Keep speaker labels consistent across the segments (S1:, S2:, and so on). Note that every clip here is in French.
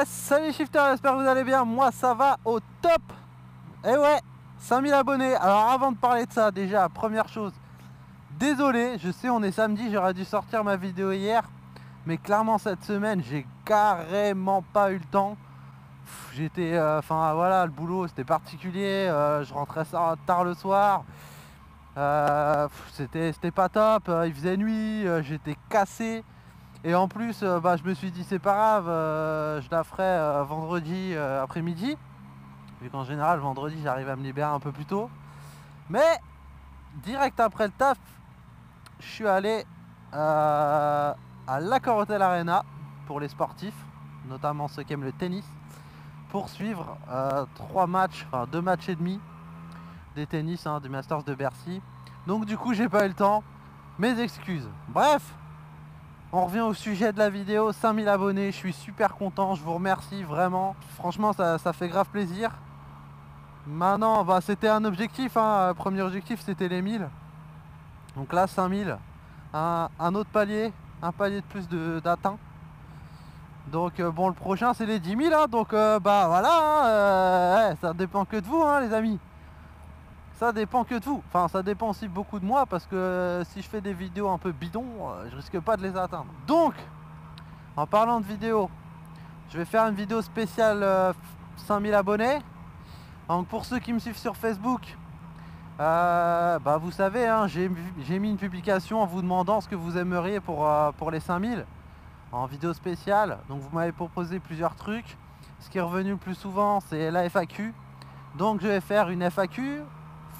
S1: Salut shifters, j'espère que vous allez bien, moi ça va au top. Et ouais, 5000 abonnés. Alors avant de parler de ça, déjà première chose, désolé, je sais on est samedi, j'aurais dû sortir ma vidéo hier, mais clairement cette semaine j'ai carrément pas eu le temps. J'étais, enfin voilà, le boulot c'était particulier, je rentrais ça tard le soir, c'était pas top, il faisait nuit, j'étais cassé. Et en plus, je me suis dit c'est pas grave, je la ferai vendredi après-midi. Vu qu'en général, vendredi, j'arrive à me libérer un peu plus tôt. Mais, direct après le taf, je suis allé à l'Accor Hotel Arena pour les sportifs, notamment ceux qui aiment le tennis, pour suivre 3 matchs, enfin 2 matchs et demi des tennis, du Masters de Bercy. Donc du coup, j'ai pas eu le temps. Mes excuses. Bref, on revient au sujet de la vidéo, 5000 abonnés, je suis super content, je vous remercie vraiment. Franchement, ça fait grave plaisir. Maintenant, c'était un objectif, le premier objectif c'était les 1000. Donc là, 5000, un autre palier, un palier de plus d'atteint. Donc bon, le prochain c'est les 10 000, donc voilà, ça dépend que de vous, les amis. Ça dépend que de vous. Enfin, ça dépend aussi beaucoup de moi parce que si je fais des vidéos un peu bidons, je risque pas de les atteindre. Donc, en parlant de vidéos, je vais faire une vidéo spéciale 5000 abonnés. Donc pour ceux qui me suivent sur Facebook, vous savez, j'ai mis une publication en vous demandant ce que vous aimeriez pour les 5000 en vidéo spéciale. Donc vous m'avez proposé plusieurs trucs. Ce qui est revenu le plus souvent, c'est la FAQ. Donc je vais faire une FAQ,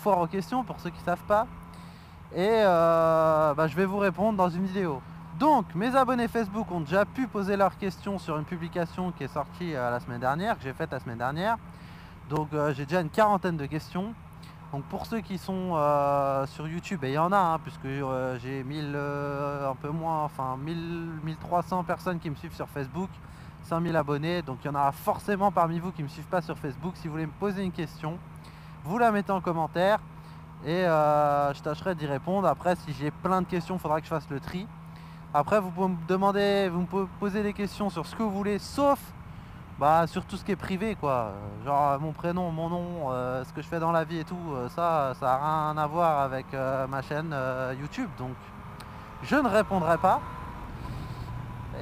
S1: foire aux questions pour ceux qui ne savent pas. Et je vais vous répondre dans une vidéo. Donc mes abonnés Facebook ont déjà pu poser leurs questions sur une publication qui est sortie la semaine dernière, que j'ai faite la semaine dernière. Donc j'ai déjà une quarantaine de questions. Donc pour ceux qui sont sur YouTube, et il y en a, puisque j'ai 1000, un peu moins, enfin 1300 personnes qui me suivent sur Facebook, 5000 abonnés. Donc il y en aura forcément parmi vous qui ne me suivent pas sur Facebook. Si vous voulez me poser une question, vous la mettez en commentaire et je tâcherai d'y répondre. Après, si j'ai plein de questions, il faudra que je fasse le tri. Après, vous pouvez me demander, vous me poser des questions sur ce que vous voulez, sauf sur tout ce qui est privé, quoi. Genre mon prénom, mon nom, ce que je fais dans la vie et tout, ça n'a rien à voir avec ma chaîne YouTube. Donc je ne répondrai pas.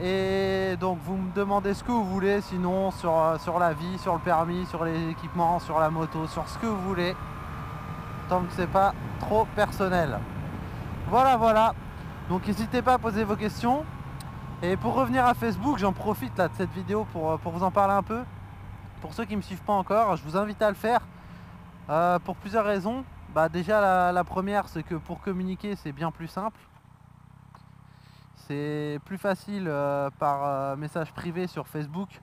S1: Et donc vous me demandez ce que vous voulez, sinon sur la vie, sur le permis, sur les équipements, sur la moto, sur ce que vous voulez, tant que c'est pas trop personnel. Voilà. Donc n'hésitez pas à poser vos questions. Et pour revenir à Facebook, j'en profite là de cette vidéo pour vous en parler un peu. Pour ceux qui ne me suivent pas encore, je vous invite à le faire pour plusieurs raisons. Déjà la première, c'est que pour communiquer c'est bien plus simple. C'est plus facile par message privé sur Facebook.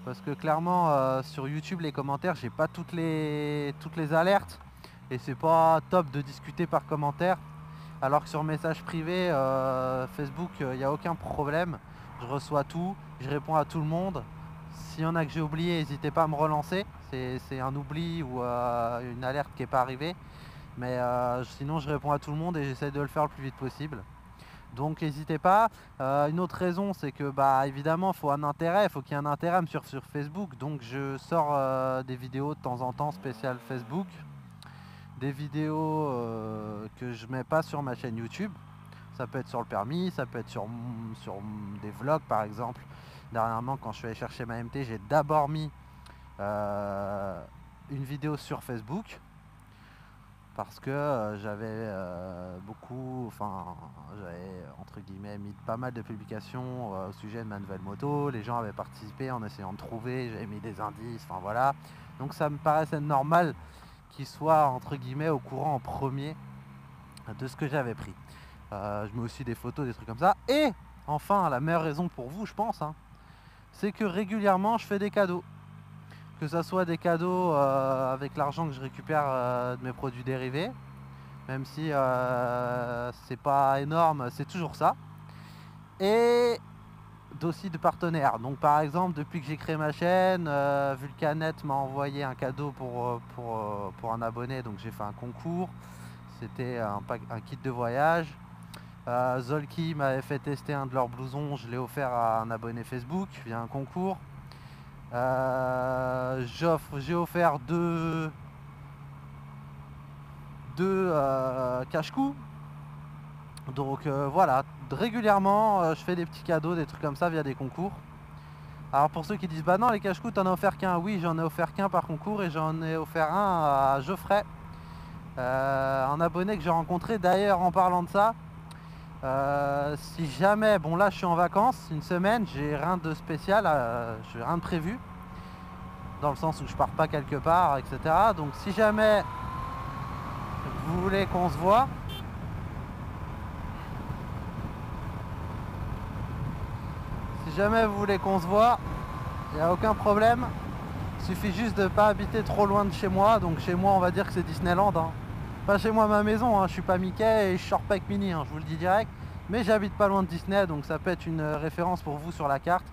S1: Parce que clairement sur YouTube les commentaires, j'ai pas toutes les alertes. Et c'est pas top de discuter par commentaire. Alors que sur message privé, Facebook, il n'y a aucun problème. Je reçois tout, je réponds à tout le monde. S'il y en a que j'ai oublié, n'hésitez pas à me relancer. C'est un oubli ou une alerte qui n'est pas arrivée. Mais sinon, je réponds à tout le monde et j'essaie de le faire le plus vite possible. Donc n'hésitez pas. Une autre raison, c'est que évidemment, il faut un intérêt. Il faut qu'il y ait un intérêt à me suivre sur Facebook. Donc je sors des vidéos de temps en temps spéciales Facebook. Des vidéos que je mets pas sur ma chaîne YouTube. Ça peut être sur le permis, ça peut être sur des vlogs par exemple. Dernièrement, quand je suis allé chercher ma MT, j'ai d'abord mis une vidéo sur Facebook parce que j'avais j'avais entre guillemets mis pas mal de publications au sujet de ma nouvelle moto. Les gens avaient participé en essayant de trouver, j'avais mis des indices, enfin voilà. Donc ça me paraissait normal qu'il soit entre guillemets au courant en premier de ce que j'avais pris. Je mets aussi des photos, des trucs comme ça. Et enfin, la meilleure raison pour vous, je pense, c'est que régulièrement je fais des cadeaux. Que ça soit des cadeaux avec l'argent que je récupère de mes produits dérivés, même si c'est pas énorme, c'est toujours ça. Et aussi de partenaires. Donc par exemple, depuis que j'ai créé ma chaîne, Vulcanet m'a envoyé un cadeau pour un abonné, donc j'ai fait un concours. c'était un kit de voyage. Zolki m'avait fait tester un de leurs blousons, je l'ai offert à un abonné Facebook via un concours. J'ai offert deux cache-cou. Donc voilà, régulièrement je fais des petits cadeaux, des trucs comme ça via des concours. Alors pour ceux qui disent bah non les cache-cou t'en as offert qu'un, oui j'en ai offert qu'un par concours et j'en ai offert un à Geoffrey, un abonné que j'ai rencontré. D'ailleurs en parlant de ça, si jamais, bon là je suis en vacances une semaine, j'ai rien de spécial, j'ai rien de prévu, dans le sens où je pars pas quelque part, etc. Donc si jamais vous voulez qu'on se voit, il n'y a aucun problème. Il suffit juste de pas habiter trop loin de chez moi. Donc chez moi on va dire que c'est Disneyland, hein. Pas chez moi ma maison, hein. Je suis pas Mickey et je sors pas avec Minnie, hein, je vous le dis direct. Mais j'habite pas loin de Disney, donc ça peut être une référence pour vous sur la carte.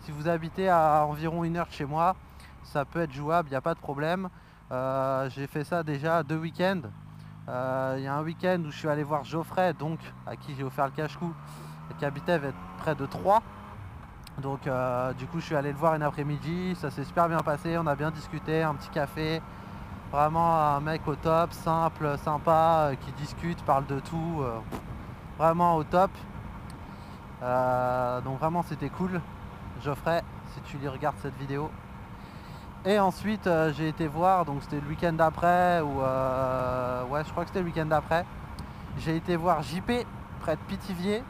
S1: Si vous habitez à environ 1 heure de chez moi, ça peut être jouable, il n'y a pas de problème. J'ai fait ça déjà 2 week-ends. Il y a un week-end où je suis allé voir Geoffrey, donc à qui j'ai offert le cache-cou, qui habitait près de Troyes. Donc du coup je suis allé le voir une après-midi, ça s'est super bien passé, on a bien discuté, un petit café. Vraiment un mec au top, simple, sympa, qui discute, parle de tout, vraiment au top. Donc vraiment c'était cool, Geoffrey, si tu lui regardes cette vidéo. Et ensuite j'ai été voir, donc c'était le week-end d'après, ou ouais je crois que c'était le week-end d'après. J'ai été voir JP près de Pithiviers.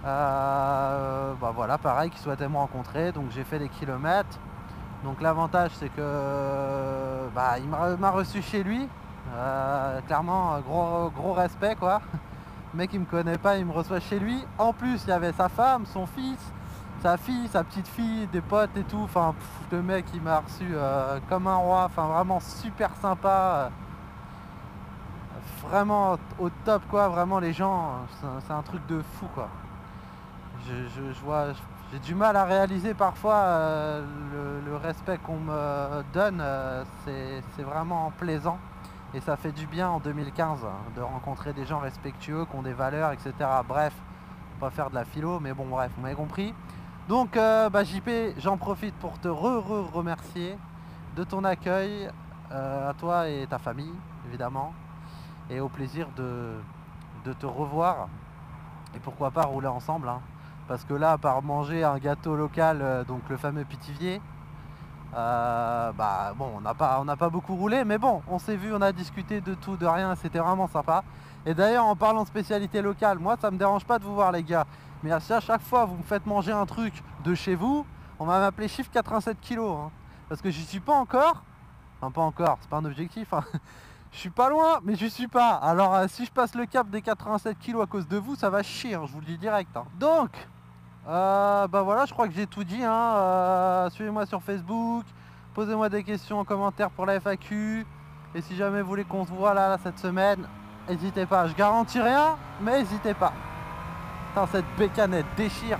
S1: Bah voilà, pareil, qui souhaitait me rencontrer, donc j'ai fait des kilomètres. Donc l'avantage c'est que bah, il m'a reçu chez lui, clairement gros respect quoi. Le mec il me connaît pas, il me reçoit chez lui. En plus il y avait sa femme, son fils, sa fille, sa petite fille, des potes et tout. Enfin le mec il m'a reçu comme un roi, enfin vraiment super sympa, vraiment au top quoi. Vraiment les gens, c'est un truc de fou quoi. J'ai du mal à réaliser parfois le respect qu'on me donne, c'est vraiment plaisant et ça fait du bien en 2015 de rencontrer des gens respectueux qui ont des valeurs, etc. Bref, pas faire de la philo, mais bon bref, vous m'avez compris. Donc bah, JP, j'en profite pour te remercier de ton accueil, à toi et ta famille évidemment, et au plaisir de te revoir et pourquoi pas rouler ensemble, hein. Parce que là, à part manger un gâteau local, donc le fameux Pithiviers, bah bon, on n'a pas beaucoup roulé, mais bon, on s'est vu, on a discuté de tout, de rien, c'était vraiment sympa. Et d'ailleurs, en parlant de spécialité locale, moi ça me dérange pas de vous voir les gars, mais à chaque fois vous me faites manger un truc de chez vous, on va m'appeler chiffre 87 kg, hein, parce que j'y suis pas encore, enfin pas encore, c'est pas un objectif, hein. Je suis pas loin, mais je suis pas. Alors si je passe le cap des 87 kg à cause de vous, ça va chier, hein, je vous le dis direct, hein. Donc, bah voilà, je crois que j'ai tout dit, hein. Suivez-moi sur Facebook, posez-moi des questions en commentaire pour la FAQ. Et si jamais vous voulez qu'on se voit là cette semaine, n'hésitez pas. Je garantis rien, mais n'hésitez pas. Putain, cette bécane elle déchire.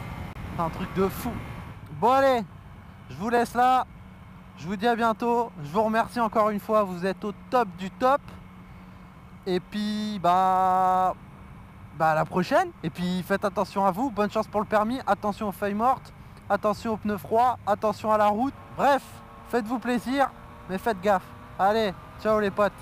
S1: C'est un truc de fou. Bon allez, je vous laisse là. Je vous dis à bientôt, je vous remercie encore une fois, vous êtes au top du top. Et puis bah à la prochaine. Et puis faites attention à vous, bonne chance pour le permis, attention aux feuilles mortes, attention aux pneus froids, attention à la route. Bref, faites-vous plaisir, mais faites gaffe. Allez, ciao les potes.